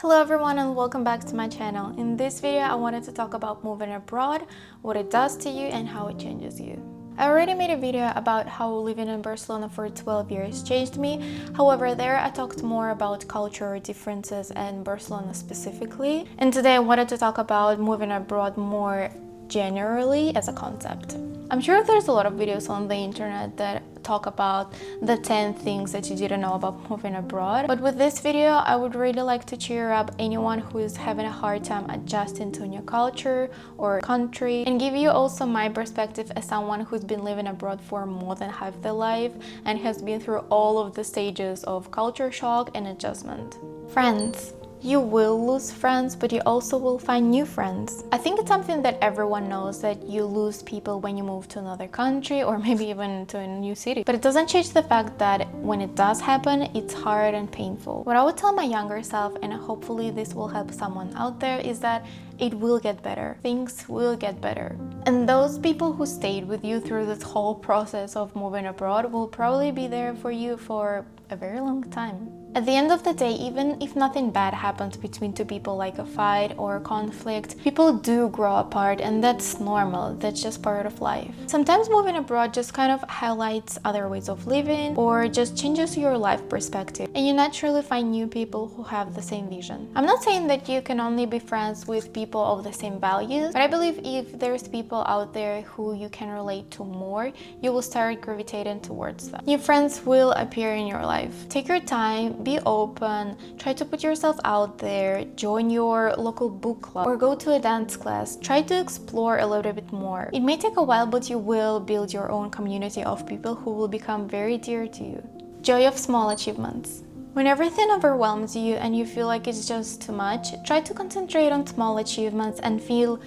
Hello everyone and welcome back to my channel. In this video I wanted to talk about moving abroad, what it does to you and how it changes you. I already made a video about how living in Barcelona for 12 years changed me. However, there I talked more about cultural differences and Barcelona specifically. And today I wanted to talk about moving abroad more generally as a concept. I'm sure there's a lot of videos on the internet that talk about the 10 things that you didn't know about moving abroad, but with this video I would really like to cheer up anyone who is having a hard time adjusting to a new culture or country, and give you also my perspective as someone who's been living abroad for more than half their life and has been through all of the stages of culture shock and adjustment. Friends. You will lose friends, but you also will find new friends. I think it's something that everyone knows, that you lose people when you move to another country or maybe even to a new city. But it doesn't change the fact that when it does happen, it's hard and painful. What I would tell my younger self, and hopefully this will help someone out there, is that it will get better. Things will get better. And those people who stayed with you through this whole process of moving abroad will probably be there for you for a very long time. At the end of the day, even if nothing bad happens between two people like a fight or a conflict, people do grow apart, and that's normal. That's just part of life. Sometimes moving abroad just kind of highlights other ways of living or just changes your life perspective, and you naturally find new people who have the same vision. I'm not saying that you can only be friends with people of the same values, but I believe if there's people out there who you can relate to more, you will start gravitating towards them. New friends will appear in your life. Take your time, be open, try to put yourself out there, join your local book club or go to a dance class. Try to explore a little bit more. It may take a while, but you will build your own community of people who will become very dear to you. Joy of small achievements. When everything overwhelms you and you feel like it's just too much, try to concentrate on small achievements and feel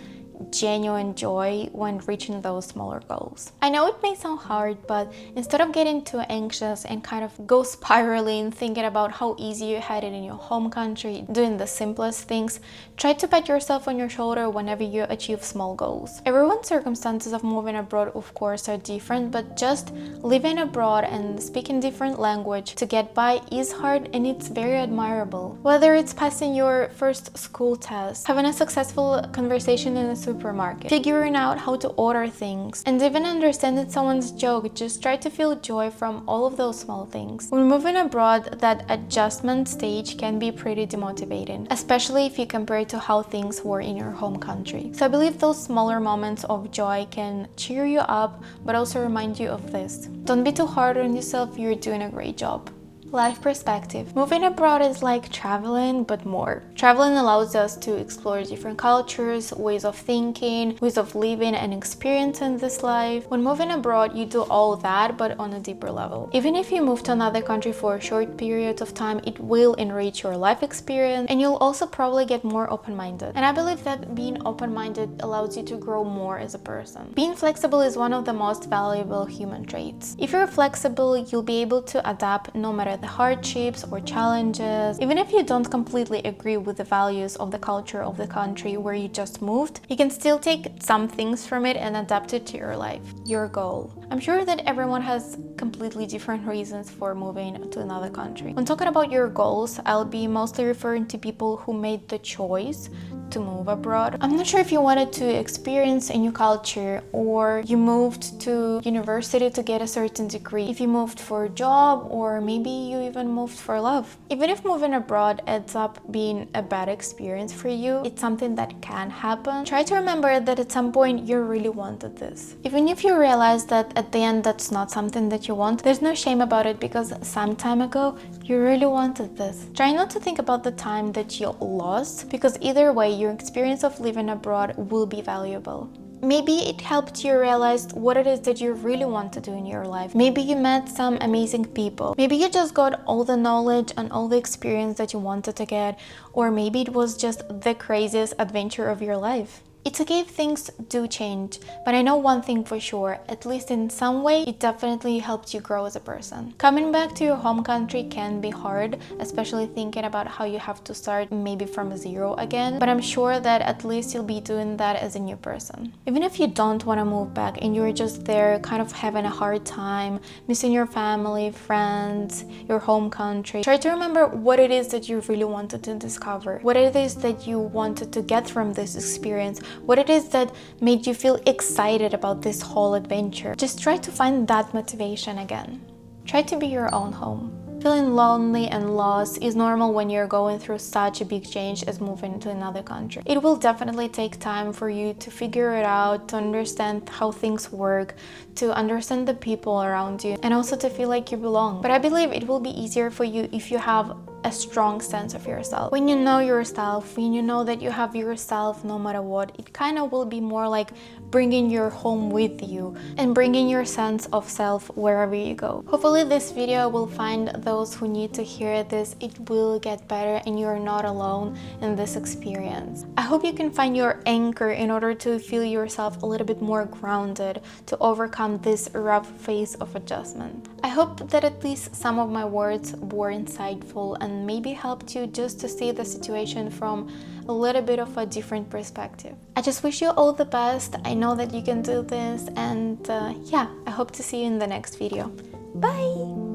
genuine joy when reaching those smaller goals. I know it may sound hard, but instead of getting too anxious and kind of go spiraling thinking about how easy you had it in your home country doing the simplest things, try to pat yourself on your shoulder whenever you achieve small goals. Everyone's circumstances of moving abroad of course are different, but just living abroad and speaking different language to get by is hard, and it's very admirable. Whether it's passing your first school test, having a successful conversation in a supermarket, figuring out how to order things, and even understanding someone's joke, just try to feel joy from all of those small things. When moving abroad, that adjustment stage can be pretty demotivating, especially if you compare it to how things were in your home country. So I believe those smaller moments of joy can cheer you up, but also remind you of this. Don't be too hard on yourself, you're doing a great job. Life perspective. Moving abroad is like traveling, but more. Traveling allows us to explore different cultures, ways of thinking, ways of living and experiencing this life. When moving abroad, you do all that, but on a deeper level. Even if you move to another country for a short period of time, it will enrich your life experience, and you'll also probably get more open-minded. And I believe that being open-minded allows you to grow more as a person. Being flexible is one of the most valuable human traits. If you're flexible, you'll be able to adapt no matter the hardships or challenges. Even if you don't completely agree with the values of the culture of the country where you just moved, you can still take some things from it and adapt it to your life, your goal. I'm sure that everyone has completely different reasons for moving to another country. When talking about your goals, I'll be mostly referring to people who made the choice to move abroad. I'm not sure if you wanted to experience a new culture, or you moved to university to get a certain degree, if you moved for a job, or maybe you even moved for love. Even if moving abroad ends up being a bad experience for you, it's something that can happen. Try to remember that at some point you really wanted this. Even if you realize that at the end that's not something that you want, there's no shame about it, because some time ago you really wanted this. Try not to think about the time that you lost, because either way your experience of living abroad will be valuable. Maybe it helped you realize what it is that you really want to do in your life. Maybe you met some amazing people. Maybe you just got all the knowledge and all the experience that you wanted to get, or maybe it was just the craziest adventure of your life. It's okay if things do change, but I know one thing for sure, at least in some way, it definitely helps you grow as a person. Coming back to your home country can be hard, especially thinking about how you have to start maybe from zero again, but I'm sure that at least you'll be doing that as a new person. Even if you don't want to move back and you're just there kind of having a hard time, missing your family, friends, your home country, try to remember what it is that you really wanted to discover, what it is that you wanted to get from this experience, what it is that made you feel excited about this whole adventure. Just try to find that motivation again. Try to be your own home. Feeling lonely and lost is normal when you're going through such a big change as moving to another country. It will definitely take time for you to figure it out, to understand how things work, to understand the people around you, and also to feel like you belong. But I believe it will be easier for you if you have a strong sense of yourself. When you know yourself, when you know that you have yourself no matter what, it kind of will be more like bringing your home with you and bringing your sense of self wherever you go. Hopefully this video will find those who need to hear this. It will get better and you're not alone in this experience. I hope you can find your anchor in order to feel yourself a little bit more grounded to overcome this rough phase of adjustment. I hope that at least some of my words were insightful and maybe helped you just to see the situation from a little bit of a different perspective. I just wish you all the best. I know that you can do this, and yeah, I hope to see you in the next video. Bye!